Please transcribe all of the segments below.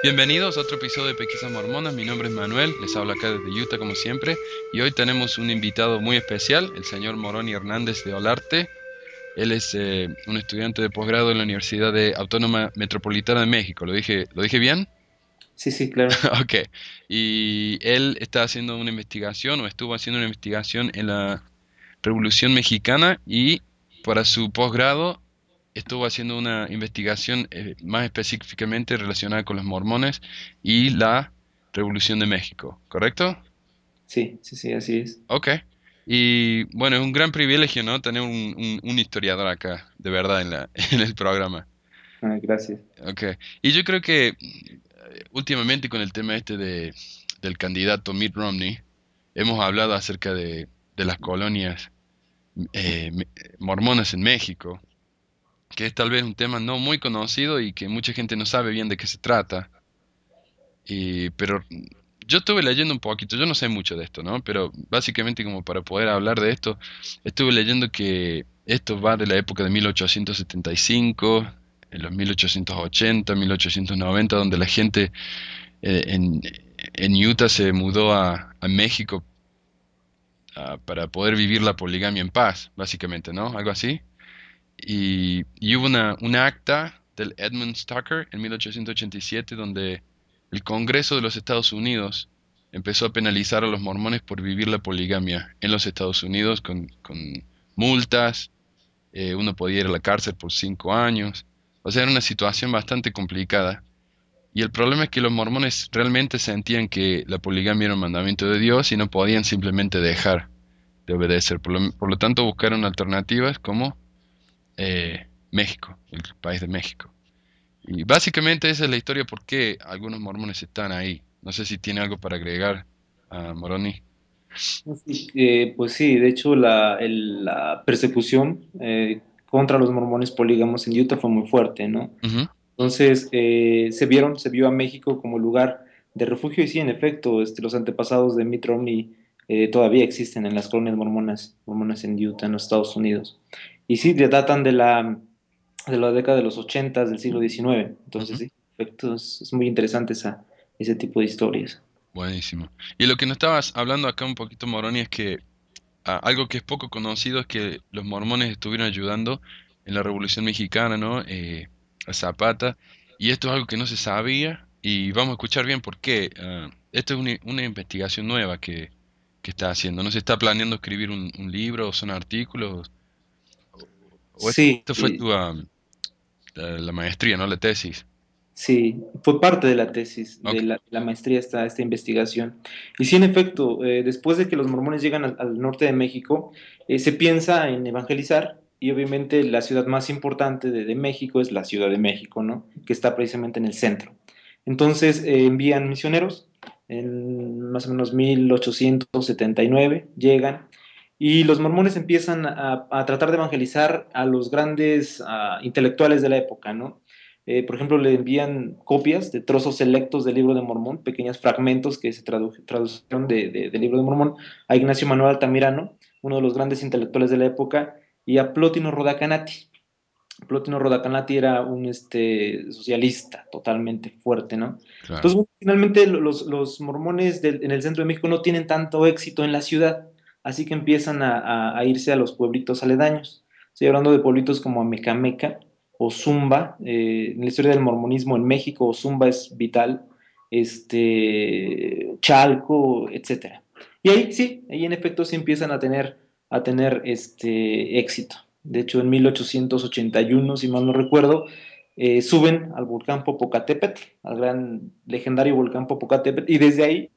Bienvenidos a otro episodio de Pesquisas Mormonas. Mi nombre es Manuel, les hablo acá desde Utah como siempre. Y hoy tenemos un invitado muy especial, el señor Moroni Hernández de Olarte. Él es un estudiante de posgrado en la Universidad Autónoma Metropolitana de México. ¿Lo dije bien? Sí, sí, claro. Ok. Y él está haciendo una investigación o estuvo haciendo una investigación en la Revolución Mexicana y para su posgrado estuvo haciendo una investigación más específicamente relacionada con los mormones y la Revolución de México, ¿correcto? Sí, sí, sí, así es. Ok. Y bueno, es un gran privilegio, ¿no? Tener un historiador acá, de verdad, en el programa. Ah, gracias. Ok. Y yo creo que últimamente con el tema del candidato Mitt Romney, hemos hablado acerca de las colonias eh, me- mormonas en México, que es tal vez un tema no muy conocido y que mucha gente no sabe bien de qué se trata. Pero yo estuve leyendo un poquito, yo no sé mucho de esto, ¿no? Pero básicamente como para poder hablar de esto, estuve leyendo que esto va de la época de 1875, en los 1880, 1890, donde la gente eh, en, en Utah se mudó a México para poder vivir la poligamia en paz, básicamente, ¿no? Algo así. Y hubo un acta del Edmund Tucker en 1887 donde el Congreso de los Estados Unidos empezó a penalizar a los mormones por vivir la poligamia en los Estados Unidos con multas. Uno podía ir a la cárcel por 5 años. O sea, era una situación bastante complicada. Y el problema es que los mormones realmente sentían que la poligamia era un mandamiento de Dios y no podían simplemente dejar de obedecer. Por lo tanto, buscaron alternativas como México, el país de México. Y básicamente esa es la historia por qué algunos mormones están ahí. No sé si tiene algo para agregar a Moroni. Sí, pues sí, de hecho la persecución contra los mormones polígamos en Utah fue muy fuerte, ¿no? Ujú. Entonces se vio a México como lugar de refugio y sí, en efecto, los antepasados de Mitt Romney todavía existen en las colonias mormonas en Utah, en los Estados Unidos. Y sí, datan de la década de los 80 del siglo XIX. Entonces Ujú. sí, en efecto, es muy interesante ese tipo de historias. Buenísimo. Y lo que nos estabas hablando acá un poquito, Moroni, es que algo que es poco conocido es que los mormones estuvieron ayudando en la Revolución Mexicana, ¿no? A Zapata. Y esto es algo que no se sabía y vamos a escuchar bien por qué. Esto es una investigación nueva que está haciendo. No se está planeando escribir un libro o son artículos. O Sí, esto fue la maestría, ¿no? La tesis. sí, fue parte de la tesis Ok. de la maestría esta investigación. Y sí, en efecto, después de que los mormones llegan al norte de México, se piensa en evangelizar y obviamente la ciudad más importante de México es la Ciudad de México, ¿no? Que está precisamente en el centro. Entonces envían misioneros, en más o menos 1879 llegan y los mormones empiezan a tratar de evangelizar a los grandes intelectuales de la época, ¿no? Por ejemplo, le envían copias de trozos selectos del libro de Mormón, pequeños fragmentos que se tradujeron del libro de Mormón, a Ignacio Manuel Altamirano, uno de los grandes intelectuales de la época, y a Plotino Rodacanati. Plotino Rodacanati era un socialista totalmente fuerte, ¿no? Claro. Entonces, bueno, finalmente los mormones en el centro de México no tienen tanto éxito en la ciudad, así que empiezan a irse a los pueblitos aledaños. Estoy hablando de pueblitos como Amecameca o Zumba. En la historia del mormonismo en México, Zumba es vital, Chalco, etcétera. Y ahí sí, ahí en efecto sí empiezan a tener éxito. De hecho, en 1881, si mal no recuerdo, suben al volcán Popocatépetl, al gran legendario volcán Popocatépetl, y desde ahí,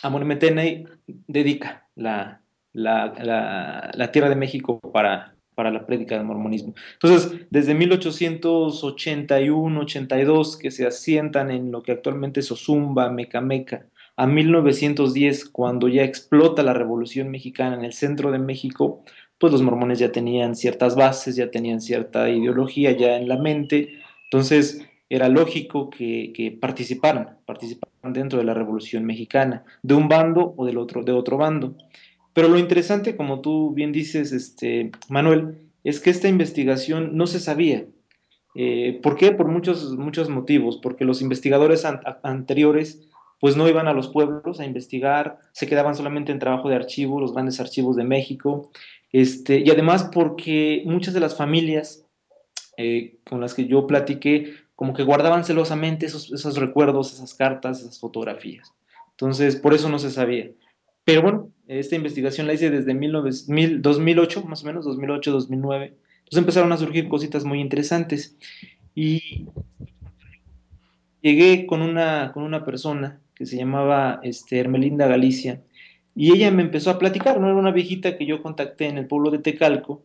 Amon Metenei dedica la Tierra de México para la prédica del mormonismo. Entonces, desde 1881, 82, que se asientan en lo que actualmente es Ozumba, Mecameca, a 1910, cuando ya explota la Revolución Mexicana en el centro de México, pues los mormones ya tenían ciertas bases, ya tenían cierta ideología ya en la mente, entonces era lógico que participaran dentro de la Revolución Mexicana, de un bando o de otro bando. Pero lo interesante, como tú bien dices, Manuel, es que esta investigación no se sabía. ¿Por qué? Por muchos motivos, porque los investigadores anteriores pues no iban a los pueblos a investigar, se quedaban solamente en trabajo de archivo, los grandes archivos de México, y además porque muchas de las familias con las que yo platiqué, como que guardaban celosamente esos recuerdos, esas cartas, esas fotografías. Entonces, por eso no se sabía. Pero bueno, esta investigación la hice desde 2008, más o menos, 2008, 2009. Entonces empezaron a surgir cositas muy interesantes. Y llegué con una persona que se llamaba Hermelinda Galicia, y ella me empezó a platicar, ¿no? Era una viejita que yo contacté en el pueblo de Tecalco,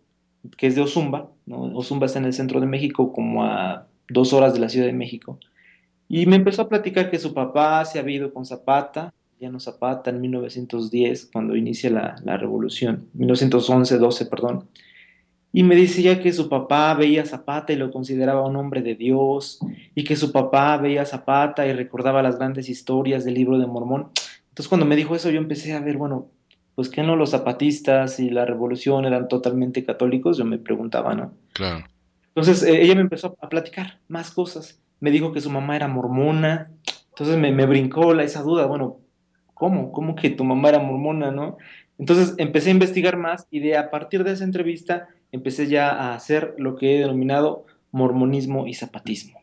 que es de Ozumba, ¿no? Ozumba está en el centro de México, como a 2 horas de la Ciudad de México. Y me empezó a platicar que su papá se había ido con Zapata, Llano Zapata, en 1910, cuando inicia la revolución, 1911, 12, perdón. Y me decía que su papá veía a Zapata y lo consideraba un hombre de Dios, y que su papá veía a Zapata y recordaba las grandes historias del libro de Mormón. Entonces cuando me dijo eso yo empecé a ver, bueno, pues que no los zapatistas y la revolución eran totalmente católicos, yo me preguntaba, ¿no? Claro. Entonces ella me empezó a platicar más cosas. Me dijo que su mamá era mormona. Entonces me brincó esa duda. Bueno, ¿cómo? ¿Cómo que tu mamá era mormona, no? Entonces empecé a investigar más y a partir de esa entrevista empecé ya a hacer lo que he denominado mormonismo y zapatismo,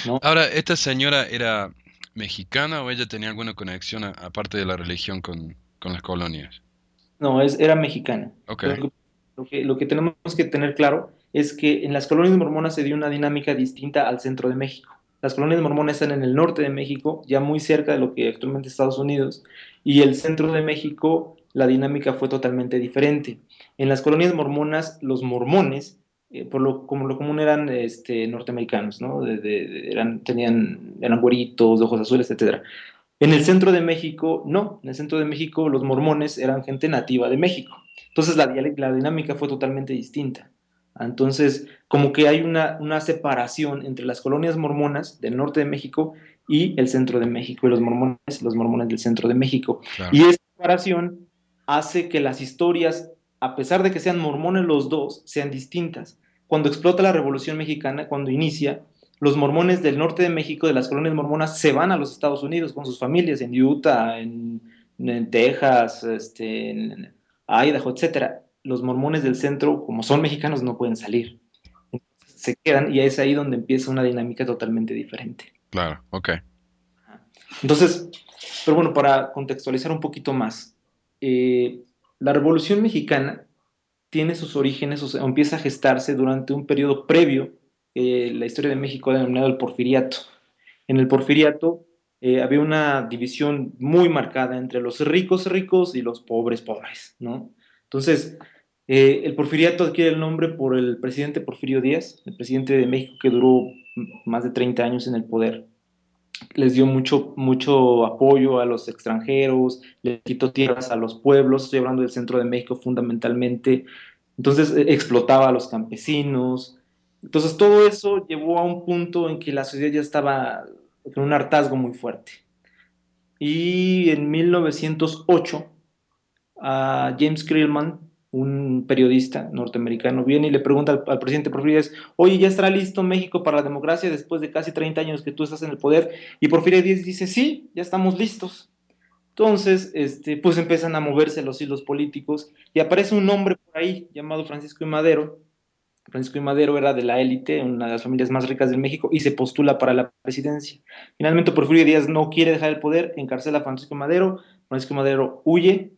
¿no? Ahora, ¿esta señora era mexicana o ella tenía alguna conexión aparte de la religión con las colonias? No, era mexicana. Ok, Lo que tenemos que tener claro es que en las colonias mormonas se dio una dinámica distinta al centro de México. Las colonias mormonas están en el norte de México, ya muy cerca de lo que actualmente es Estados Unidos, y el centro de México, la dinámica fue totalmente diferente. En las colonias mormonas, los mormones, como lo común eran norteamericanos, ¿no? Eran güeritos, de ojos azules, etcétera. En el centro de México, no. En el centro de México, los mormones eran gente nativa de México. Entonces, la dinámica fue totalmente distinta. Entonces, como que hay una separación entre las colonias mormonas del norte de México y el centro de México, y los mormones del centro de México. claro. Y esta separación hace que las historias, a pesar de que sean mormones los dos, sean distintas. Cuando explota la Revolución Mexicana, cuando inicia, los mormones del norte de México, de las colonias mormonas, se van a los Estados Unidos con sus familias, en Utah, en Texas, en Idaho, etcétera. Los mormones del centro, como son mexicanos, no pueden salir. Se quedan y es ahí donde empieza una dinámica totalmente diferente. Claro, ok. Entonces, pero bueno, para contextualizar un poquito más, la Revolución Mexicana tiene sus orígenes, o sea, empieza a gestarse durante un periodo previo, la historia de México ha denominado el Porfiriato. En el Porfiriato había una división muy marcada entre los ricos ricos y los pobres pobres, ¿no? Entonces, el Porfiriato adquiere el nombre por el presidente Porfirio Díaz, el presidente de México que duró más de 30 años en el poder. Les dio mucho apoyo a los extranjeros, le quitó tierras a los pueblos, estoy hablando del centro de México fundamentalmente. Entonces explotaba a los campesinos. Entonces todo eso llevó a un punto en que la sociedad ya estaba con un hartazgo muy fuerte. Y en 1908, a James Krillman, un periodista norteamericano, viene y le pregunta al presidente Porfirio Díaz, oye, ¿ya estará listo México para la democracia después de casi 30 años que tú estás en el poder? Y Porfirio Díaz dice, sí, ya estamos listos. Entonces, pues empiezan a moverse los hilos políticos y aparece un hombre por ahí llamado Francisco I. Madero. Francisco I. Madero era de la élite, una de las familias más ricas de México, y se postula para la presidencia. Finalmente, Porfirio Díaz no quiere dejar el poder, encarcela a Francisco I. Madero, Francisco I. Madero huye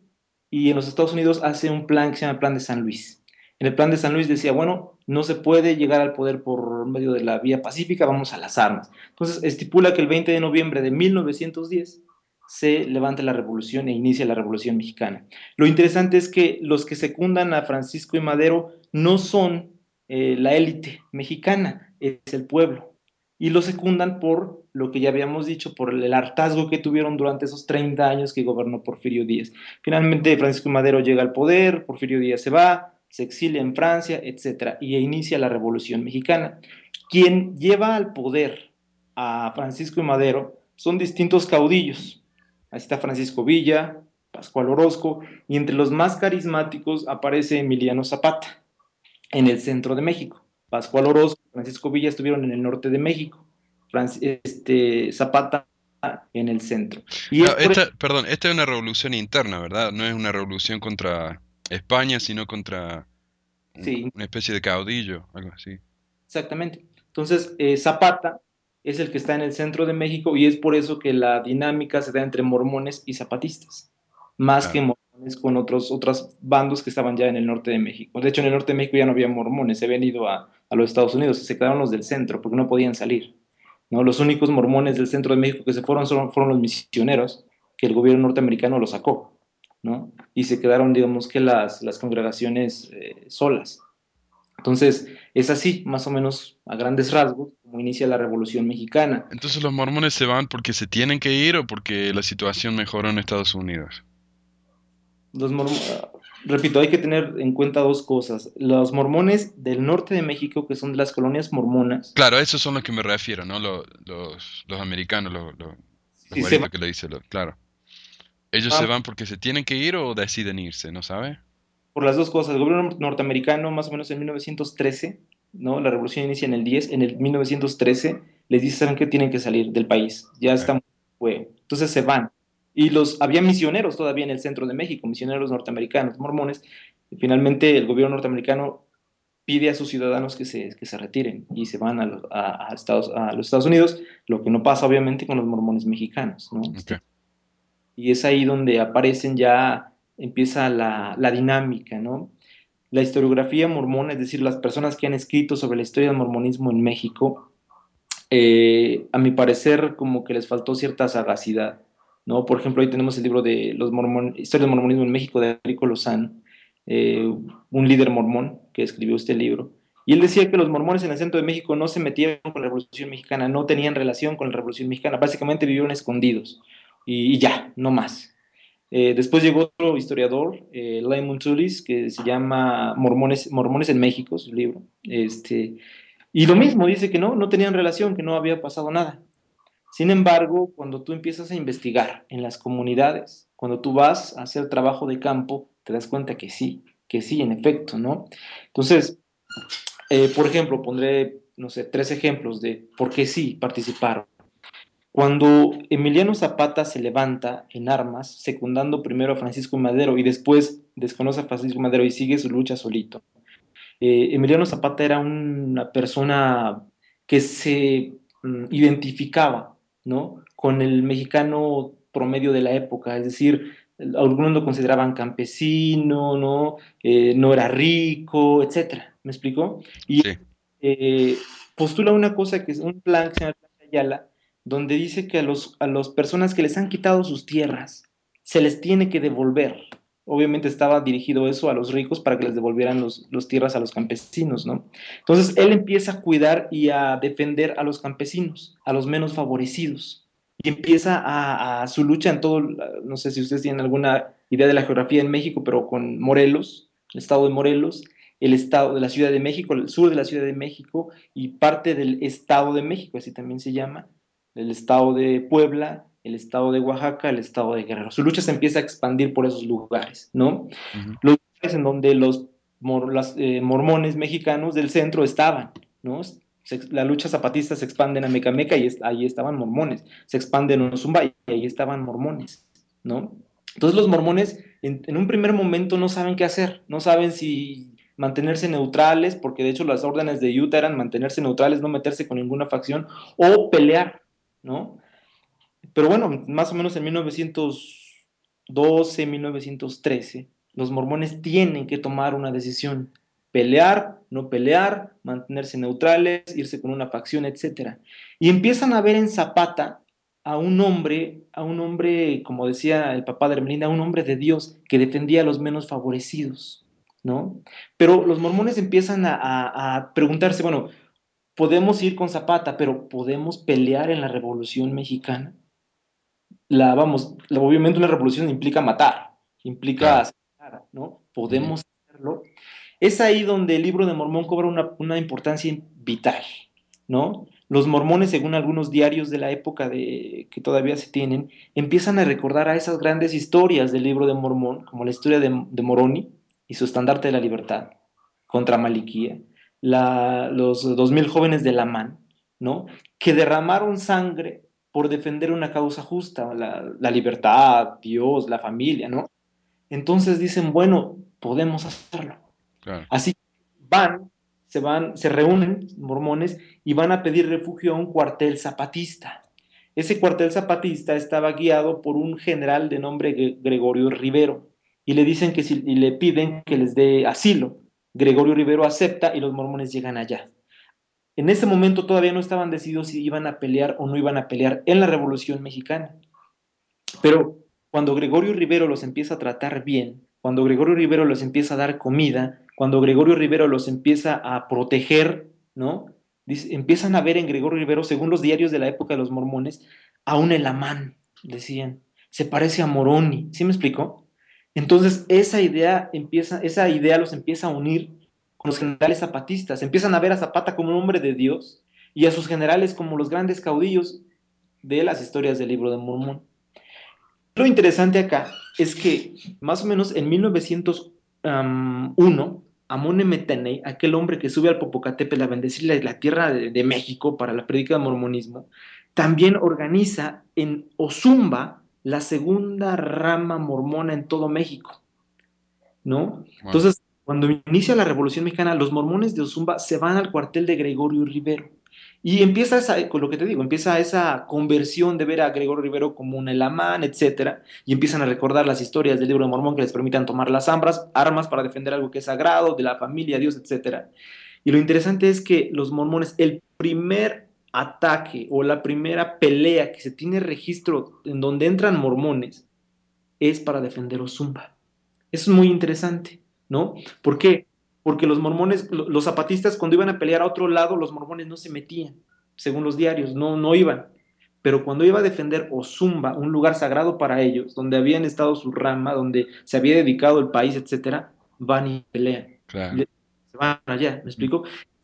y en los Estados Unidos hace un plan que se llama el Plan de San Luis. En el Plan de San Luis decía, bueno, no se puede llegar al poder por medio de la vía pacífica, vamos a las armas. Entonces, estipula que el 20 de noviembre de 1910 se levanta la revolución e inicia la Revolución Mexicana. Lo interesante es que los que secundan a Francisco I. Madero no son la élite mexicana, es el pueblo. Y lo secundan por lo que ya habíamos dicho, por el hartazgo que tuvieron durante esos 30 años que gobernó Porfirio Díaz. Finalmente, Francisco Madero llega al poder, Porfirio Díaz se va, se exilia en Francia, etcétera, y inicia la Revolución Mexicana. Quien lleva al poder a Francisco y Madero son distintos caudillos. Ahí está Francisco Villa, Pascual Orozco, y entre los más carismáticos aparece Emiliano Zapata en el centro de México. Pascual Orozco, Francisco Villa estuvieron en el norte de México, Zapata en el centro. Y es Claro, por eso, perdón, esta es una revolución interna, ¿verdad? No es una revolución contra España, sino contra sí, una especie de caudillo, algo así. exactamente. Entonces, Zapata es el que está en el centro de México y es por eso que la dinámica se da entre mormones y zapatistas, más que Claro. mormones con otros bandos que estaban ya en el norte de México. De hecho, en el norte de México ya no había mormones, se habían ido a los Estados Unidos, se quedaron los del centro porque no podían salir, ¿no? Los únicos mormones del centro de México que se fueron fueron los misioneros, que el gobierno norteamericano los sacó, ¿no? Y se quedaron, digamos que las congregaciones solas. Entonces, es así, más o menos a grandes rasgos, como inicia la Revolución Mexicana. Entonces los mormones se van porque se tienen que ir o porque la situación mejoró en Estados Unidos. Los repito, hay que tener en cuenta dos cosas. Los mormones del norte de México, que son de las colonias mormonas, Claro, a esos son los que me refiero, ¿no? Los americanos, los si se güeritos que le dicen, claro. ¿Ellos se van van porque se tienen que ir o deciden irse, no sabe? por las dos cosas. El gobierno norteamericano, más o menos en 1913, ¿no? La revolución inicia en el 10, en el 1913 les dice, ¿saben qué? Tienen que salir del país, ya Ok, estamos, fue. Entonces se van. Y había misioneros todavía en el centro de México, misioneros norteamericanos, mormones, y finalmente el gobierno norteamericano pide a sus ciudadanos que se retiren y se van a los Estados Unidos, lo que no pasa obviamente con los mormones mexicanos, ¿no? ok. Y es ahí donde aparecen ya, empieza la dinámica, ¿no? La historiografía mormona, es decir, las personas que han escrito sobre la historia del mormonismo en México, a mi parecer como que les faltó cierta sagacidad, ¿no? Por ejemplo, ahí tenemos el libro de Historia del mormonismo en México de Enrico Lozano, un líder mormón que escribió este libro. Y él decía que los mormones en el centro de México no se metieron con la Revolución Mexicana, no tenían relación con la Revolución Mexicana, básicamente vivieron escondidos y ya, no más. Después llegó otro historiador, Raymond Tullis, que se llama Mormones en México, su libro. Y lo mismo, dice que no tenían relación, que no había pasado nada. Sin embargo, cuando tú empiezas a investigar en las comunidades, cuando tú vas a hacer trabajo de campo, te das cuenta que sí, en efecto, ¿no? Entonces, por ejemplo, pondré, no sé, tres ejemplos de por qué sí participaron. Cuando Emiliano Zapata se levanta en armas, secundando primero a Francisco Madero y después desconoce a Francisco Madero y sigue su lucha solito, Emiliano Zapata era una persona que se identificaba, ¿no? Con el mexicano promedio de la época, es decir, algunos lo consideraban campesino, ¿no? No era rico, etcétera. ¿Me explicó? Y Sí, eh, postula una cosa que es un plan que se llama el Plan de Ayala, donde dice que a las personas que les han quitado sus tierras se les tiene que devolver. Obviamente estaba dirigido eso a los ricos para que les devolvieran los tierras a los campesinos, ¿no? Entonces él empieza a cuidar y a defender a los campesinos, a los menos favorecidos, y empieza a su lucha en todo, no sé si ustedes tienen alguna idea de la geografía en México, pero con Morelos, el estado de Morelos, el estado de la Ciudad de México, el sur de la Ciudad de México y parte del Estado de México, así también se llama, el estado de Puebla, el estado de Oaxaca, el estado de Guerrero. Su lucha se empieza a expandir por esos lugares, ¿no? ujú, Los lugares en donde mormones mexicanos del centro estaban, ¿no? La lucha zapatista se expande en Amecameca y ahí estaban mormones, se expande en Ozumba y ahí estaban mormones, ¿no? Entonces los mormones en un primer momento no saben qué hacer, no saben si mantenerse neutrales, porque de hecho las órdenes de Utah eran mantenerse neutrales, no meterse con ninguna facción, o pelear, ¿no? Pero bueno, más o menos en 1912, 1913, los mormones tienen que tomar una decisión, pelear, no pelear, mantenerse neutrales, irse con una facción, etcétera. Y empiezan a ver en Zapata a un hombre, como decía el papá de Hermelinda, a un hombre de Dios que defendía a los menos favorecidos, ¿no? Pero los mormones empiezan a preguntarse, bueno, podemos ir con Zapata, pero ¿podemos pelear en la Revolución Mexicana? Obviamente una revolución implica matar, implica claro. asesinar, ¿no? Ujú. Podemos hacerlo. Es ahí donde el libro de Mormón cobra una importancia vital, ¿no? Los mormones, según algunos diarios de la época que todavía se tienen, empiezan a recordar a esas grandes historias del libro de Mormón, como la historia de Moroni y su estandarte de la libertad contra Maliquía, los 2000 jóvenes de la MAN, ¿no? Que derramaron sangre por defender una causa justa, la libertad, Dios, la familia, ¿no? Entonces dicen, bueno, podemos hacerlo. claro, Así van, se reúnen mormones y van a pedir refugio a un cuartel zapatista. Ese cuartel zapatista estaba guiado por un general de nombre Gregorio Rivero y le dicen que si y le piden que les dé asilo. Gregorio Rivero acepta y los mormones llegan allá. En ese momento todavía no estaban decididos si iban a pelear o no iban a pelear en la Revolución Mexicana. Pero cuando Gregorio Rivero los empieza a tratar bien, cuando Gregorio Rivero los empieza a dar comida, cuando Gregorio Rivero los empieza a proteger, ¿no? Empiezan a ver en Gregorio Rivero, según los diarios de la época de los mormones, a un Elamán, decían. Se parece a Moroni, ¿sí me explicó? Entonces esa idea los empieza a unir con los generales zapatistas. Empiezan a ver a Zapata como un hombre de Dios y a sus generales como los grandes caudillos de las historias del libro de Mormón. Lo interesante acá es que más o menos en 1901, Amon Emetenei, aquel hombre que sube al Popocatépetl a bendecir la tierra de México para la prédica del mormonismo, también organiza en Ozumba la segunda rama mormona en todo México, ¿no? wow, Entonces, cuando inicia la Revolución Mexicana, los mormones de Ozumba se van al cuartel de Gregorio Rivero. Y empieza con lo que te digo, empieza esa conversión de ver a Gregorio Rivero como un elamán, etcétera, y empiezan a recordar las historias del libro de Mormón que les permitan tomar las armas para defender algo que es sagrado, de la familia, Dios, etcétera. Y lo interesante es que los mormones, el primer ataque o la primera pelea que se tiene registro en donde entran mormones es para defender Ozumba. Eso es muy interesante, ¿no? ¿Por qué? Porque los mormones, los zapatistas, cuando iban a pelear a otro lado, los mormones no se metían, según los diarios, no iban. Pero cuando iba a defender Ozumba, un lugar sagrado para ellos, donde habían estado su rama, donde se había dedicado el país, etcétera, van y pelean. claro. Se van allá, ¿me Mm, explico?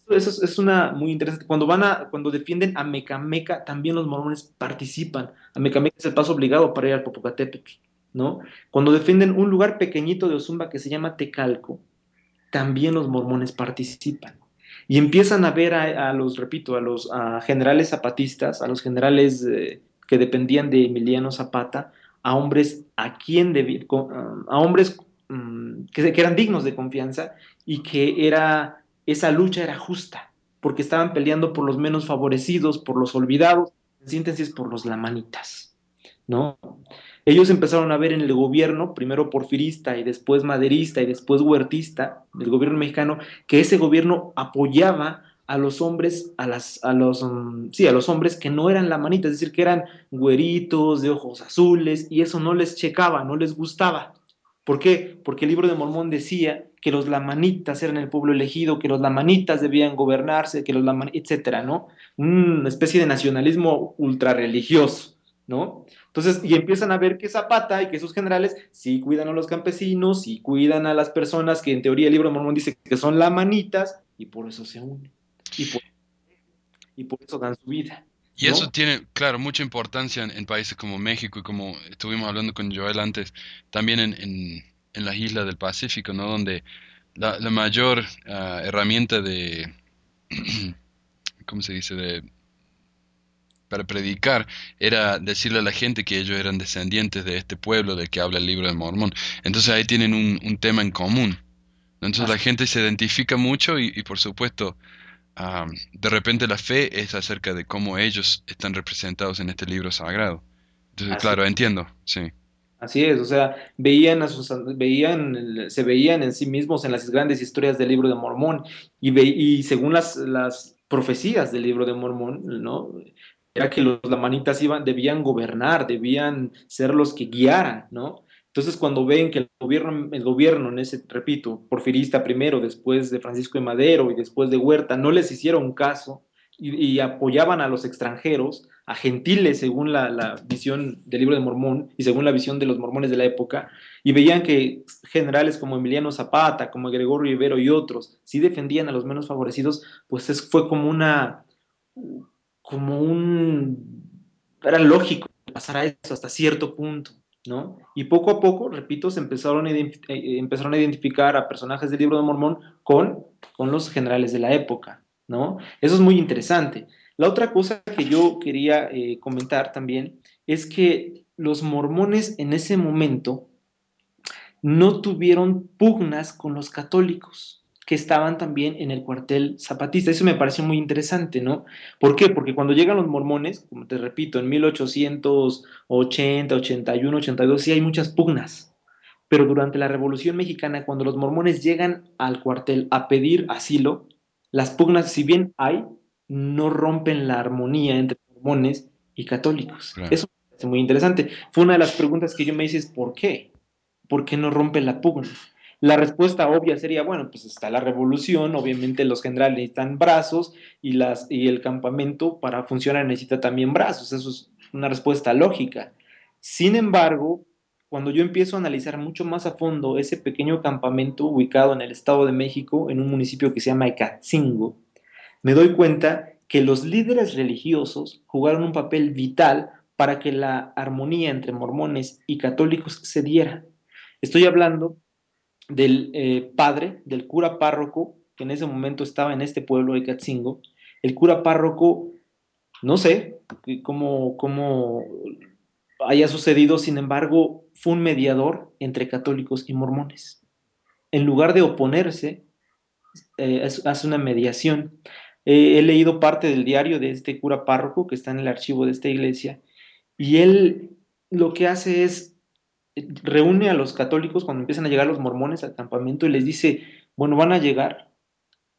Eso es una muy interesante. Cuando defienden a Mecameca, también los mormones participan. A Mecameca es el paso obligado para ir al Popocatépetl, ¿no? Cuando defienden un lugar pequeñito de Ozumba que se llama Tecalco, también los mormones participan. Y empiezan a ver repito, a generales zapatistas, a los generales que dependían de Emiliano Zapata, a hombres a hombres que eran dignos de confianza y que esa lucha era justa, porque estaban peleando por los menos favorecidos, por los olvidados, en síntesis por los lamanitas, ¿no? Ellos empezaron a ver en el gobierno, primero porfirista y después maderista y después huertista, del gobierno mexicano, que ese gobierno apoyaba a los hombres, sí, a los hombres que no eran lamanitas, es decir, que eran güeritos, de ojos azules, y eso no les checaba, no les gustaba. ¿Por qué? Porque el libro de Mormón decía que los lamanitas eran el pueblo elegido, que los lamanitas debían gobernarse, que los lamanitas, etcétera, ¿no? Una especie de nacionalismo ultrarreligioso, ¿no? Entonces, y empiezan a ver que Zapata y que sus generales sí cuidan a los campesinos, sí cuidan a las personas que en teoría el libro de Mormón dice que son lamanitas, y por eso se unen, y por, y por eso dan su vida, y eso ¿no? tiene, claro, mucha importancia en países como México y como estuvimos hablando con Joel antes, también en las islas del Pacífico, ¿no? Donde la mayor herramienta de, ¿cómo se dice? Para predicar era decirle a la gente que ellos eran descendientes de este pueblo del que habla el libro de Mormón. Entonces ahí tienen un tema en común, ¿no? Entonces la Así, gente se identifica mucho y por supuesto, de repente la fe es acerca de cómo ellos están representados en este libro sagrado. Entonces, así, claro, entiendo, sí, así es, o sea, se veían en sí mismos en las grandes historias del libro de Mormón, y según las profecías del libro de Mormón, ¿no? Era que los lamanitas debían gobernar, debían ser los que guiaran, ¿no? Entonces, cuando ven que el gobierno en ese, repito, porfirista primero, después de Francisco de Madero y después de Huerta, no les hicieron caso y apoyaban a los extranjeros, a gentiles, según la visión del libro de Mormón y según la visión de los mormones de la época, y veían que generales como Emiliano Zapata, como Gregorio Rivero y otros, sí defendían a los menos favorecidos, pues fue como un, era lógico pasar a eso hasta cierto punto, ¿no? Y poco a poco, repito, se empezaron a identificar a personajes del Libro de Mormón con los generales de la época, ¿no? Eso es muy interesante. La otra cosa que yo quería comentar también es que los mormones en ese momento no tuvieron pugnas con los católicos, que estaban también en el cuartel zapatista. Eso me pareció muy interesante, ¿no? ¿Por qué? Porque cuando llegan los mormones, como te repito, en 1880, 81, 82, sí hay muchas pugnas. Pero durante la Revolución Mexicana, cuando los mormones llegan al cuartel a pedir asilo, las pugnas, si bien hay, no rompen la armonía entre mormones y católicos. Claro. Eso me parece muy interesante. Fue una de las preguntas que yo me hice, es ¿por qué? ¿Por qué no rompe la pugna? La respuesta obvia sería, bueno, pues está la revolución, obviamente los generales necesitan brazos y el campamento para funcionar necesita también brazos, eso es una respuesta lógica. Sin embargo, cuando yo empiezo a analizar mucho más a fondo ese pequeño campamento ubicado en el Estado de México, en un municipio que se llama Ecatzingo, me doy cuenta que los líderes religiosos jugaron un papel vital para que la armonía entre mormones y católicos se diera. Estoy hablando del padre, del cura párroco, que en ese momento estaba en este pueblo de Catzingo. El cura párroco, no sé cómo haya sucedido, sin embargo, fue un mediador entre católicos y mormones. En lugar de oponerse, hace una mediación. He leído parte del diario de este cura párroco que está en el archivo de esta iglesia y él lo que hace es reúne a los católicos cuando empiezan a llegar los mormones al campamento y les dice, bueno, van a llegar,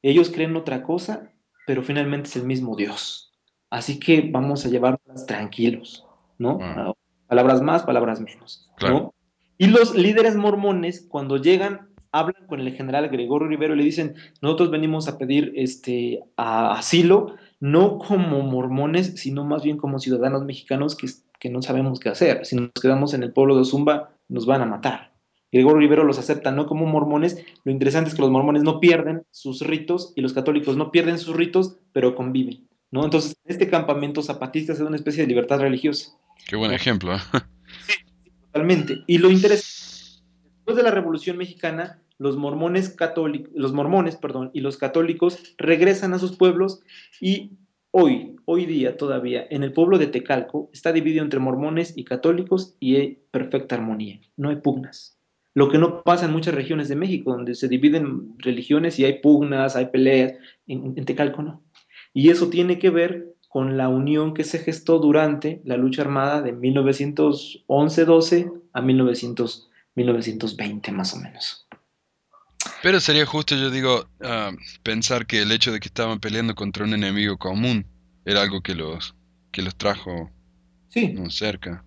ellos creen otra cosa, pero finalmente es el mismo Dios. Así que vamos a llevarnos tranquilos, ¿no? Wow. Palabras más, palabras menos, Claro. ¿no? Y los líderes mormones, cuando llegan, hablan con el general Gregorio Rivero y le dicen, nosotros venimos a pedir asilo, no como mormones, sino más bien como ciudadanos mexicanos que no sabemos qué hacer. Si nos quedamos en el pueblo de Ozumba, nos van a matar. Gregorio Rivero los acepta no como mormones. Lo interesante es que los mormones no pierden sus ritos y los católicos no pierden sus ritos, pero conviven, ¿no? Entonces, este campamento zapatista es una especie de libertad religiosa, Qué buen ¿no? ejemplo, ¿eh? Totalmente. Y lo interesante, después de la Revolución Mexicana, los mormones, perdón, y los católicos regresan a sus pueblos y hoy día todavía, en el pueblo de Tecalco está dividido entre mormones y católicos y hay perfecta armonía, no hay pugnas. Lo que no pasa en muchas regiones de México, donde se dividen religiones y hay pugnas, hay peleas, en Tecalco no. Y eso tiene que ver con la unión que se gestó durante la lucha armada de 1911-12 a 1920 más o menos. Pero sería justo, yo digo, pensar que el hecho de que estaban peleando contra un enemigo común era algo que los trajo, Sí, no, cerca.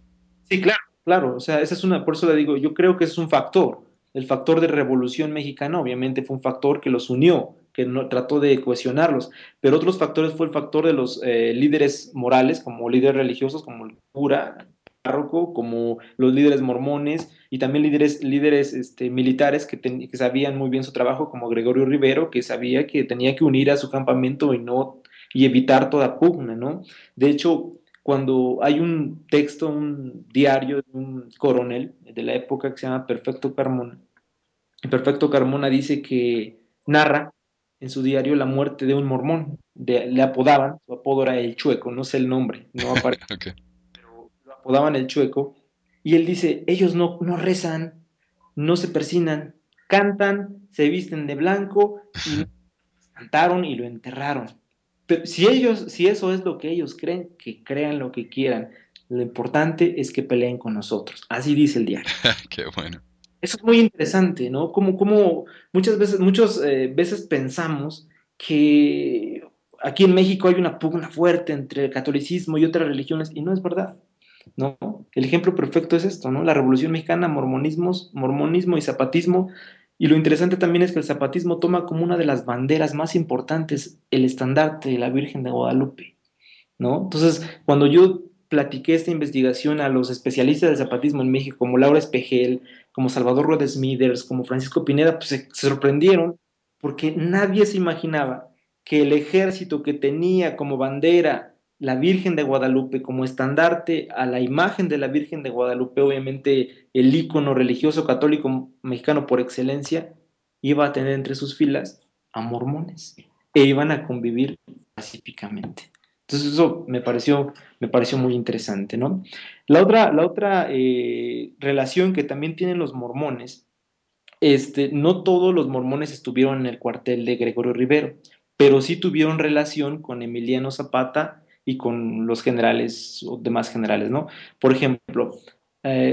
sí, claro, claro. O sea, esa es una, por eso le digo, yo creo que es un factor. El factor de Revolución Mexicana, obviamente, fue un factor que los unió, que no, trató de cohesionarlos. Pero otros factores fue el factor de los líderes morales, como líderes religiosos, como el cura, el párroco, como los líderes mormones y también líderes militares que sabían muy bien su trabajo, como Gregorio Rivero, que sabía que tenía que unir a su campamento y evitar toda pugna, ¿no? De hecho, cuando hay un texto, un diario de un coronel de la época que se llama Perfecto Carmona. Y Perfecto Carmona dice que narra en su diario la muerte de un mormón. Le apodaban, su apodo era el Chueco, no sé el nombre, no aparece, Ok. pero lo apodaban el Chueco. Y él dice, ellos no rezan, no se persinan, cantan, se visten de blanco y cantaron y lo enterraron. Pero si eso es lo que ellos creen, que crean lo que quieran. Lo importante es que peleen con nosotros. Así dice el diario. Qué bueno. Eso es muy interesante, ¿no? Como muchas veces pensamos que aquí en México hay una pugna fuerte entre el catolicismo y otras religiones, y no es verdad, ¿no? El ejemplo perfecto es esto, ¿no? La Revolución Mexicana, mormonismo y zapatismo, y lo interesante también es que el zapatismo toma como una de las banderas más importantes el estandarte de la Virgen de Guadalupe, ¿no? Entonces, cuando yo platiqué esta investigación a los especialistas del zapatismo en México, como Laura Espejel, como Salvador Rodes Smithers, como Francisco Pineda, pues se sorprendieron porque nadie se imaginaba que el ejército que tenía como bandera la Virgen de Guadalupe como estandarte a la imagen de la Virgen de Guadalupe, obviamente el ícono religioso católico mexicano por excelencia, iba a tener entre sus filas a mormones e iban a convivir pacíficamente. Entonces eso me pareció muy interesante, ¿no? La otra relación que también tienen los mormones, no todos los mormones estuvieron en el cuartel de Gregorio Rivero, pero sí tuvieron relación con Emiliano Zapata y con los generales o demás generales, ¿no? Por ejemplo,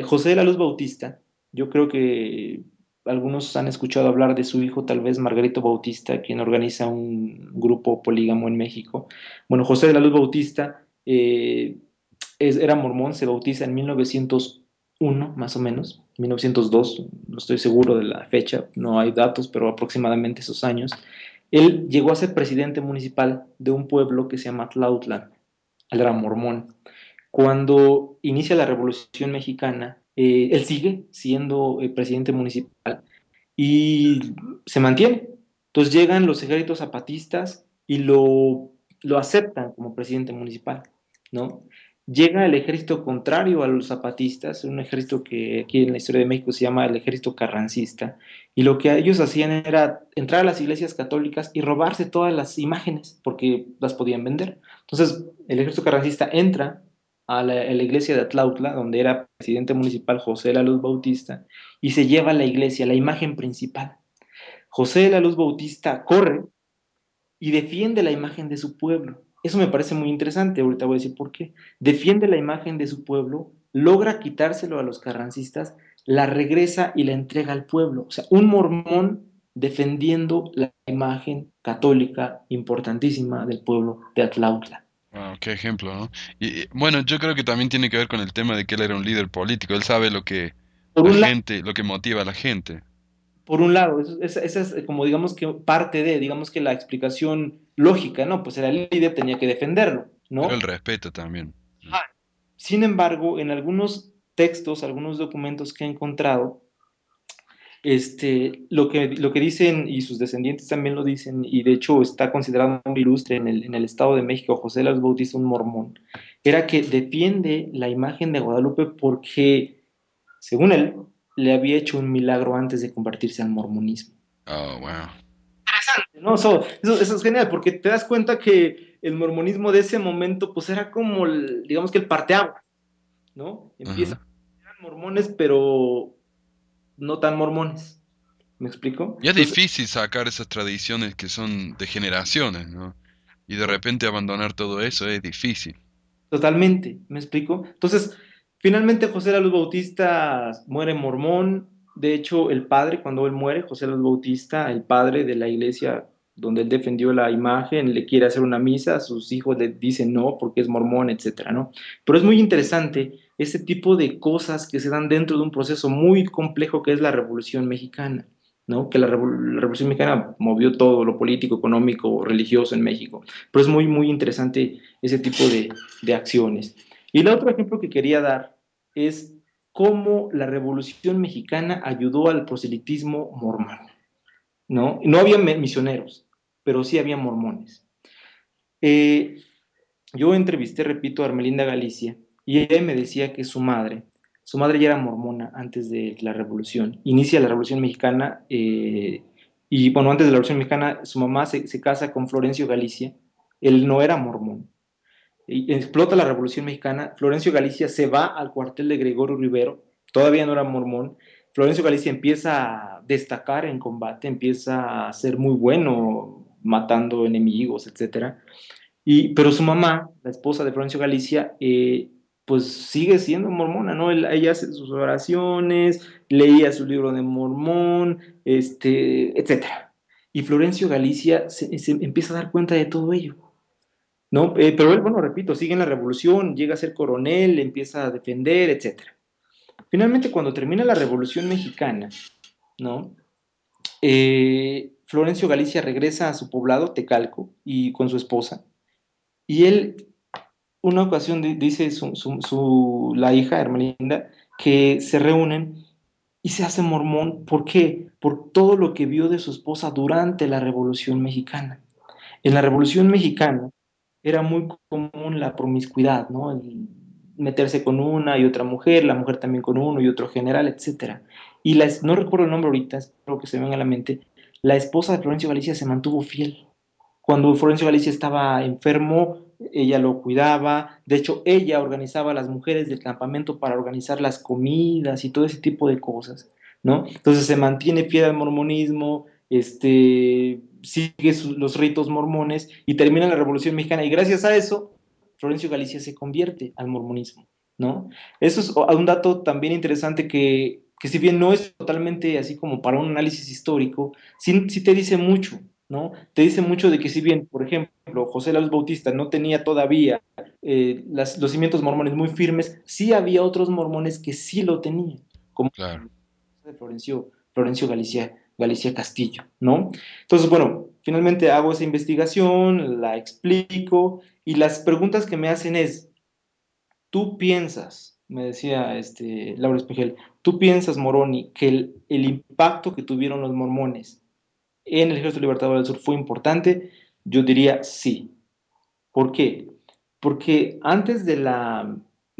José de la Luz Bautista, yo creo que algunos han escuchado hablar de su hijo, tal vez Margarito Bautista, quien organiza un grupo polígamo en México. Bueno, José de la Luz Bautista era mormón, se bautiza en 1901, más o menos, 1902, no estoy seguro de la fecha, no hay datos, pero aproximadamente esos años. Él llegó a ser presidente municipal de un pueblo que se llama Tlautla. Él era mormón. Cuando inicia la Revolución Mexicana, él sigue siendo presidente municipal y se mantiene. Entonces llegan los ejércitos zapatistas y lo aceptan como presidente municipal, ¿no? Llega el ejército contrario a los zapatistas, un ejército que aquí en la historia de México se llama el ejército carrancista, y lo que ellos hacían era entrar a las iglesias católicas y robarse todas las imágenes, porque las podían vender. Entonces, el ejército carrancista entra a la iglesia de Atlautla, donde era presidente municipal José de la Luz Bautista, y se lleva a la iglesia, la imagen principal. José de la Luz Bautista corre y defiende la imagen de su pueblo. Eso me parece muy interesante, ahorita voy a decir por qué. Defiende la imagen de su pueblo, logra quitárselo a los carrancistas, la regresa y la entrega al pueblo. O sea, un mormón defendiendo la imagen católica importantísima del pueblo de Atlautla. Wow, qué ejemplo, ¿no? Bueno, yo creo que también tiene que ver con el tema de que él era un líder político. Él sabe lo que Por la un lado, gente, lo que motiva a la gente. esa es como digamos que parte de, digamos que la explicación lógica, ¿no? Pues era el líder, tenía que defenderlo, Pero el ¿no? respeto también. Sin embargo, en algunos textos, algunos documentos que he encontrado, lo que dicen, y sus descendientes también lo dicen, y de hecho está considerado muy ilustre en el Estado de México, José de las Bautista, un mormón, era que defiende la imagen de Guadalupe porque, según él, le había hecho un milagro antes de convertirse al mormonismo. Oh, wow. ¿No? Eso es genial, porque te das cuenta que el mormonismo de ese momento, pues era como, digamos que el parteaguas, ¿no? Empiezan Ajá. mormones, pero no tan mormones. ¿Me explico? Y es Entonces, difícil sacar esas tradiciones que son de generaciones, ¿no? Y de repente abandonar todo eso es difícil. totalmente, ¿me explico? Entonces, finalmente José de la Luz Bautista muere mormón. De hecho, el padre, cuando él muere, José de la Luz Bautista, el padre de la iglesia donde él defendió la imagen, le quiere hacer una misa, sus hijos le dicen no porque es mormón, etcétera, ¿no? Pero es muy interesante ese tipo de cosas que se dan dentro de un proceso muy complejo que es la Revolución Mexicana, ¿no? Que la Revolución Mexicana movió todo lo político, económico, religioso en México. Pero es muy, muy interesante ese tipo de acciones. Y el otro ejemplo que quería dar es cómo la Revolución Mexicana ayudó al proselitismo mormón, ¿no? No había misioneros, pero sí había mormones. Eh, yo entrevisté, repito, a Armelinda Galicia y ella me decía que su madre ya era mormona antes de la revolución. Inicia la revolución mexicana y, bueno, antes de la revolución mexicana, su mamá se casa con Florencio Galicia. Él no era mormón. Y explota la revolución mexicana. Florencio Galicia se va al cuartel de Gregorio Rivero, todavía no era mormón. Florencio Galicia empieza a destacar en combate, empieza a ser muy bueno matando enemigos, etcétera. Pero su mamá, la esposa de Florencio Galicia, pues sigue siendo mormona, ¿no? Ella hace sus oraciones, leía su libro de Mormón, etcétera. Y Florencio Galicia se empieza a dar cuenta de todo ello, ¿no? Pero él, bueno, repito, sigue en la revolución, llega a ser coronel, empieza a defender, etcétera. Finalmente, cuando termina la Revolución Mexicana, ¿no? Florencio Galicia regresa a su poblado, Tecalco, y con su esposa, y él una ocasión dice la hija Hermelinda que se reúnen y se hace mormón. ¿Por qué? Por todo lo que vio de su esposa durante la Revolución Mexicana. En la Revolución Mexicana, era muy común la promiscuidad, ¿no? El meterse con una y otra mujer, la mujer también con uno y otro general, etcétera. Y no recuerdo el nombre ahorita, espero que se me venga a la mente, la esposa de Florencio Galicia se mantuvo fiel. Cuando Florencio Galicia estaba enfermo, ella lo cuidaba. De hecho, ella organizaba a las mujeres del campamento para organizar las comidas y todo ese tipo de cosas, ¿no? Entonces se mantiene fiel al mormonismo, sigue los ritos mormones y termina la Revolución Mexicana. Y gracias a eso, Florencio Galicia se convierte al mormonismo, ¿no? Eso es un dato también interesante que si bien no es totalmente así como para un análisis histórico, sí te dice mucho, ¿no? Te dice mucho de que si bien, por ejemplo, José López Bautista no tenía todavía los cimientos mormones muy firmes, sí había otros mormones que sí lo tenían, como Claro. de Florencio Galicia Castillo, ¿no? Entonces, bueno, finalmente hago esa investigación, la explico y las preguntas que me hacen es, ¿tú piensas, me decía Laura Espejel, tú piensas, Moroni, que el impacto que tuvieron los mormones en el Ejército Libertador del Sur fue importante? Yo diría sí. ¿Por qué? Porque antes de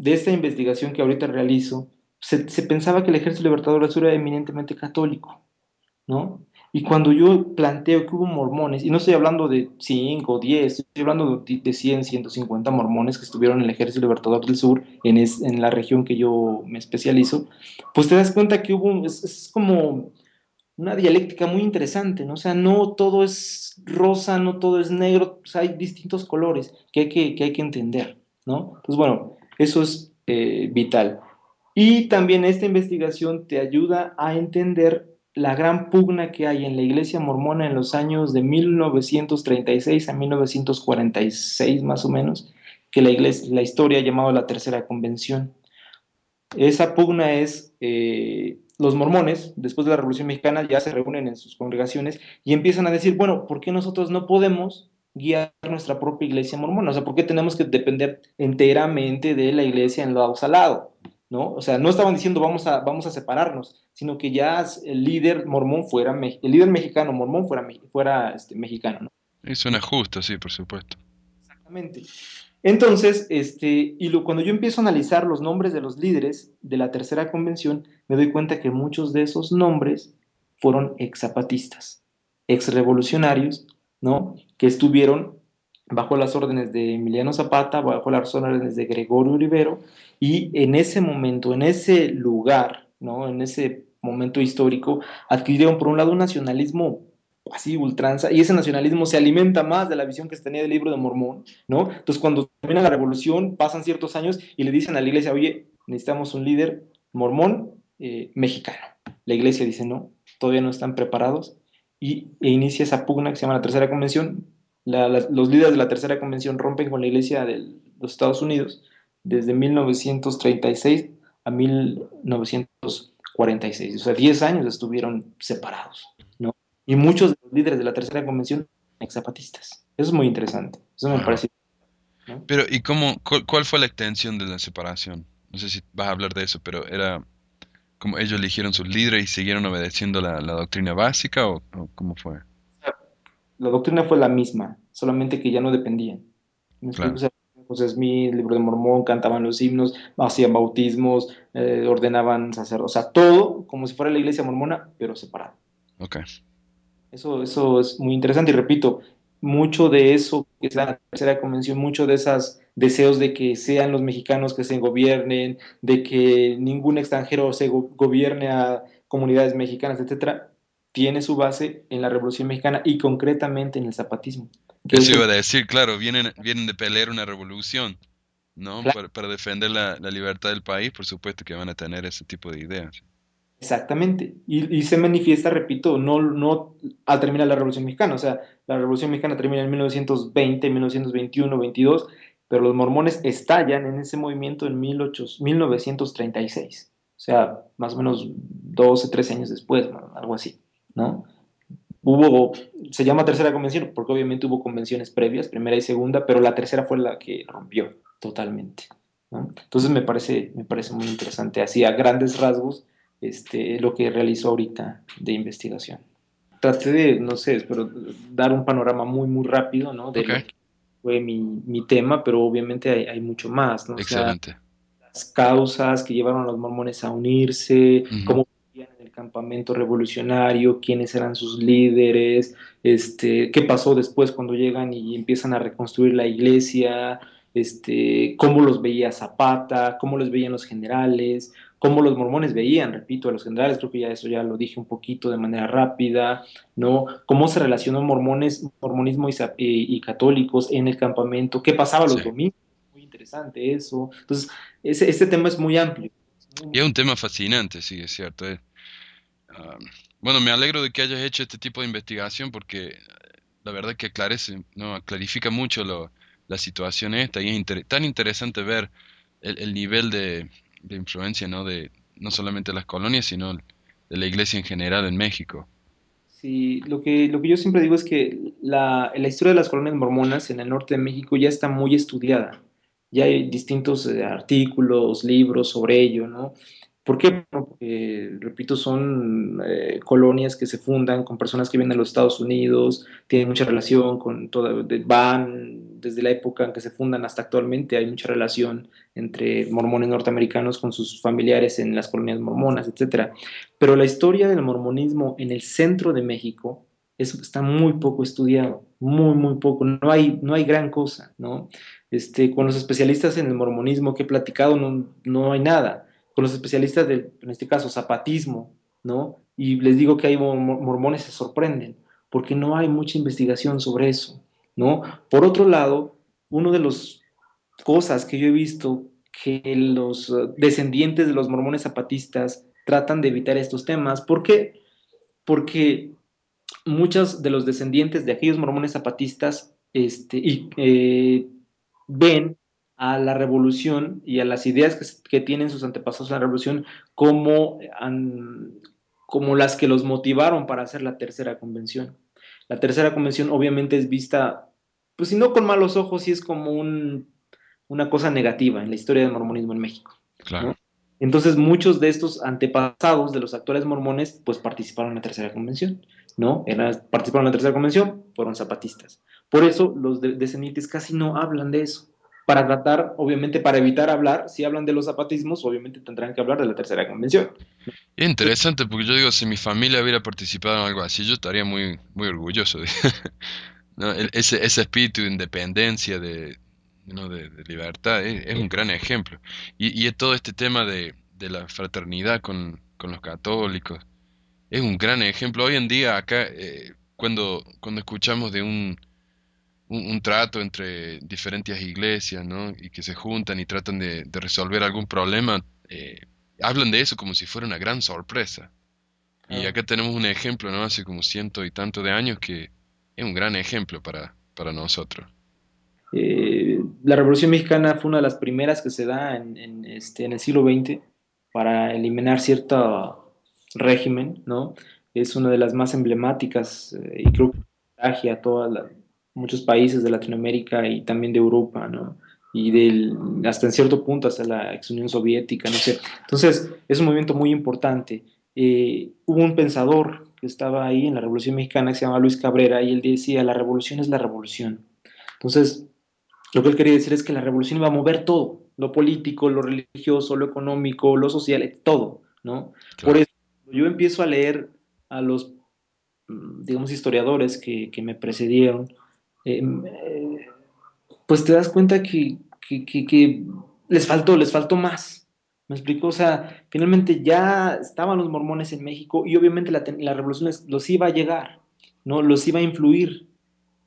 esta investigación que ahorita realizo, se pensaba que el Ejército Libertador del Sur era eminentemente católico, ¿no? Y cuando yo planteo que hubo mormones, y no estoy hablando de 5 o 10, estoy hablando de 100, 150 mormones que estuvieron en el Ejército Libertador del Sur, en la región que yo me especializo, pues te das cuenta que es como una dialéctica muy interesante, ¿no? O sea, no todo es rosa, no todo es negro, o sea, hay distintos colores que hay que entender, ¿no? Pues bueno, eso es vital. Y también esta investigación te ayuda a entender la gran pugna que hay en la iglesia mormona en los años de 1936 a 1946 más o menos, que la historia ha llamado la Tercera Convención. Esa pugna es, los mormones, después de la Revolución Mexicana, ya se reúnen en sus congregaciones y empiezan a decir, bueno, ¿por qué nosotros no podemos guiar nuestra propia iglesia mormona? O sea, ¿por qué tenemos que depender enteramente de la iglesia en lado salado? ¿No? O sea, no estaban diciendo vamos a separarnos, sino que ya el líder mormón el líder mexicano mormón fuera mexicano, ¿no? Y suena justo, sí, por supuesto. Exactamente. Entonces, cuando yo empiezo a analizar los nombres de los líderes de la tercera convención, me doy cuenta que muchos de esos nombres fueron ex zapatistas, ex revolucionarios, ¿no? Que estuvieron bajo las órdenes de Emiliano Zapata, bajo las órdenes de Gregorio Rivero, y en ese momento, en ese lugar, ¿no? En ese momento histórico, adquirieron por un lado un nacionalismo así ultranza, y ese nacionalismo se alimenta más de la visión que se tenía del libro de Mormón, ¿no? Entonces, cuando termina la revolución, pasan ciertos años y le dicen a la iglesia, oye, necesitamos un líder mormón mexicano. La iglesia dice, no, todavía no están preparados e inicia esa pugna que se llama la Tercera Convención. Los líderes de la Tercera Convención rompen con la iglesia de los Estados Unidos desde 1936 a 1946. O sea, 10 años estuvieron separados, ¿no? Y muchos de los líderes de la Tercera Convención ex zapatistas. Eso es muy interesante. Eso me Wow. parece, ¿no? Pero, ¿y cuál fue la extensión de la separación? No sé si vas a hablar de eso, pero era como ellos eligieron sus líderes y siguieron obedeciendo la doctrina básica o cómo fue. La doctrina fue la misma, solamente que ya no dependían. ¿Me explico? O Claro, sea, José Smith, el libro de Mormón, cantaban los himnos, hacían bautismos, ordenaban sacerdotes, o sea, todo como si fuera la iglesia mormona, pero separado. ok. Eso es muy interesante y repito, mucho de eso que es la tercera convención, mucho de esos deseos de que sean los mexicanos que se gobiernen, de que ningún extranjero gobierne a comunidades mexicanas, etcétera, tiene su base en la Revolución Mexicana y concretamente en el zapatismo, que Eso es iba a decir, claro, vienen de pelear una revolución, ¿no? Para defender la libertad del país, por supuesto que van a tener ese tipo de ideas. exactamente. Y se manifiesta, repito, no al terminar la Revolución Mexicana. O sea, la Revolución Mexicana termina en 1920, 1921, 22, pero los mormones estallan en ese movimiento en 1936. O sea, más o menos 12, 13 años después, ¿no? Algo así, ¿no? Hubo, se llama tercera convención porque obviamente hubo convenciones previas, primera y segunda, pero la tercera fue la que rompió totalmente, ¿no? Entonces me parece muy interesante, así a grandes rasgos, lo que realizó ahorita de investigación. Traté de, no sé, pero dar un panorama muy, muy rápido, ¿no? De Ok, lo que fue mi tema, pero obviamente hay mucho más, ¿no? O sea, Excelente. las causas que llevaron a los mormones a unirse, Ujú. cómo vivían en el campamento revolucionario, quiénes eran sus líderes, qué pasó después cuando llegan y empiezan a reconstruir la iglesia, cómo los veía Zapata, cómo los veían los generales, cómo los mormones veían, repito, a los generales, creo que ya eso ya lo dije un poquito de manera rápida, ¿no? Cómo se relacionó mormonismo y católicos en el campamento, qué pasaba Sí. los domingos, muy interesante eso. Entonces, ese tema es muy amplio. Y es un tema fascinante, sí, es cierto. Ah, bueno, me alegro de que hayas hecho este tipo de investigación porque la verdad que aclarece, ¿no? Clarifica mucho la situación esta y es tan interesante ver el nivel de influencia, ¿no? De no solamente las colonias, sino de la iglesia en general en México. Sí, lo que yo siempre digo es que la historia de las colonias mormonas en el norte de México ya está muy estudiada. Ya hay distintos artículos, libros sobre ello, ¿no? ¿Por qué? Bueno, porque, repito, son colonias que se fundan con personas que vienen de los Estados Unidos, tienen mucha relación con van desde la época en que se fundan hasta actualmente, hay mucha relación entre mormones norteamericanos con sus familiares en las colonias mormonas, etcétera. Pero la historia del mormonismo en el centro de México está muy poco estudiado, muy, muy poco. No hay gran cosa, ¿no? Con los especialistas en el mormonismo que he platicado no hay nada. Con los especialistas en este caso, zapatismo, ¿no? Y les digo que hay mormones se sorprenden, porque no hay mucha investigación sobre eso, ¿no? Por otro lado, una de las cosas que yo he visto que los descendientes de los mormones zapatistas tratan de evitar estos temas. ¿Por qué? Porque muchos de los descendientes de aquellos mormones zapatistas ven a la revolución y a las ideas que tienen sus antepasados en la revolución como, como las que los motivaron para hacer la tercera convención. La tercera convención obviamente es vista, pues si no con malos ojos, sí es como una cosa negativa en la historia del mormonismo en México, Claro. ¿no? Entonces muchos de estos antepasados de los actuales mormones pues participaron en la tercera convención, ¿no? Participaron en la tercera convención, fueron zapatistas. Por eso los descendientes casi no hablan de eso. Para tratar, obviamente, para evitar hablar, si hablan de los zapatismos, obviamente tendrán que hablar de la tercera convención. Es interesante porque yo digo, si mi familia hubiera participado en algo así, yo estaría muy, muy orgulloso de, ¿no? Ese espíritu de independencia, ¿no? De libertad, es un gran ejemplo. Y es todo este tema de la fraternidad con los católicos, es un gran ejemplo. Hoy en día acá, cuando escuchamos de un trato entre diferentes iglesias, ¿no? Y que se juntan y tratan de resolver algún problema, hablan de eso como si fuera una gran sorpresa. Y Claro. acá tenemos un ejemplo, ¿no? Hace como ciento y tanto de años que es un gran ejemplo para nosotros. La Revolución Mexicana fue una de las primeras que se da en el siglo XX para eliminar cierto régimen, ¿no? Es una de las más emblemáticas y creo que contagia a muchos países de Latinoamérica y también de Europa, ¿no? Y hasta en cierto punto hasta la ex Unión Soviética, no sé. Entonces, es un movimiento muy importante. Hubo un pensador que estaba ahí en la Revolución Mexicana que se llama Luis Cabrera y él decía, la revolución es la revolución. Entonces, lo que él quería decir es que la revolución iba a mover todo, lo político, lo religioso, lo económico, lo social, todo, ¿no? Por Claro. eso, yo empiezo a leer a los, digamos, historiadores que me precedieron, eh, eh, pues te das cuenta que les faltó más. ¿Me explico? O sea, finalmente ya estaban los mormones en México y obviamente la revolución los iba a llegar, ¿no? Los iba a influir,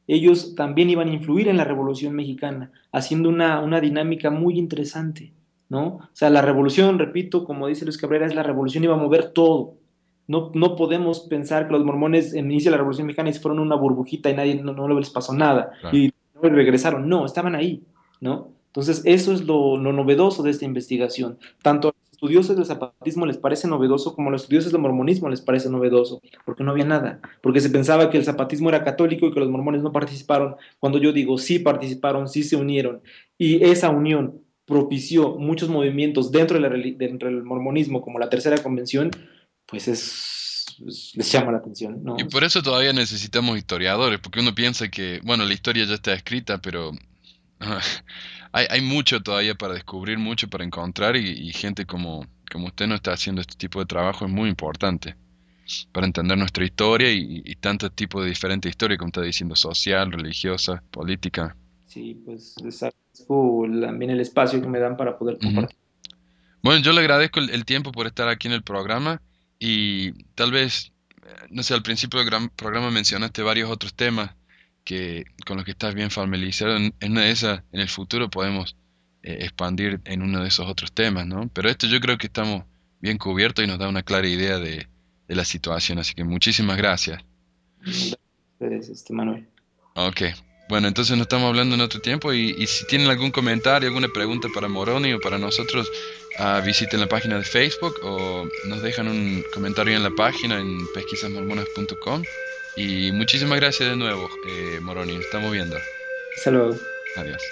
ellos también iban a influir en la Revolución Mexicana, haciendo una dinámica muy interesante, ¿no? O sea, la revolución, repito, como dice Luis Cabrera, es la revolución iba a mover todo. No podemos pensar que los mormones en el inicio de la Revolución Mexicana se fueron una burbujita y nadie no les pasó nada Claro. y no regresaron. No, estaban ahí, ¿no? Entonces, eso es lo novedoso de esta investigación. Tanto a los estudiosos del zapatismo les parece novedoso como a los estudiosos del mormonismo les parece novedoso, porque no había nada, porque se pensaba que el zapatismo era católico y que los mormones no participaron, cuando yo digo sí participaron, sí se unieron, y esa unión propició muchos movimientos dentro del mormonismo, como la tercera convención, pues les llama la atención, Y ¿no? por eso todavía necesitamos historiadores, porque uno piensa que, bueno, la historia ya está escrita, pero hay mucho todavía para descubrir, mucho para encontrar y gente como usted no está haciendo este tipo de trabajo es muy importante para entender nuestra historia y tantos tipos de diferentes historias, como está diciendo, social, religiosa, política. Sí, pues les agradezco también el espacio que me dan para poder Ujú. compartir. Bueno, yo le agradezco el tiempo por estar aquí en el programa y tal vez, no sé, al principio del programa mencionaste varios otros temas con los que estás bien familiarizado. En una de esas, en el futuro podemos expandir en uno de esos otros temas, ¿no? Pero esto yo creo que estamos bien cubiertos y nos da una clara idea de la situación, así que muchísimas gracias. Gracias a ustedes, Manuel. Ok, bueno, entonces nos estamos hablando en otro tiempo y si tienen algún comentario, alguna pregunta para Moroni o para nosotros, visiten la página de Facebook o nos dejan un comentario en la página en pesquisasmormonas.com. Y muchísimas gracias de nuevo, Moroni, nos estamos viendo. Hasta luego. Adiós.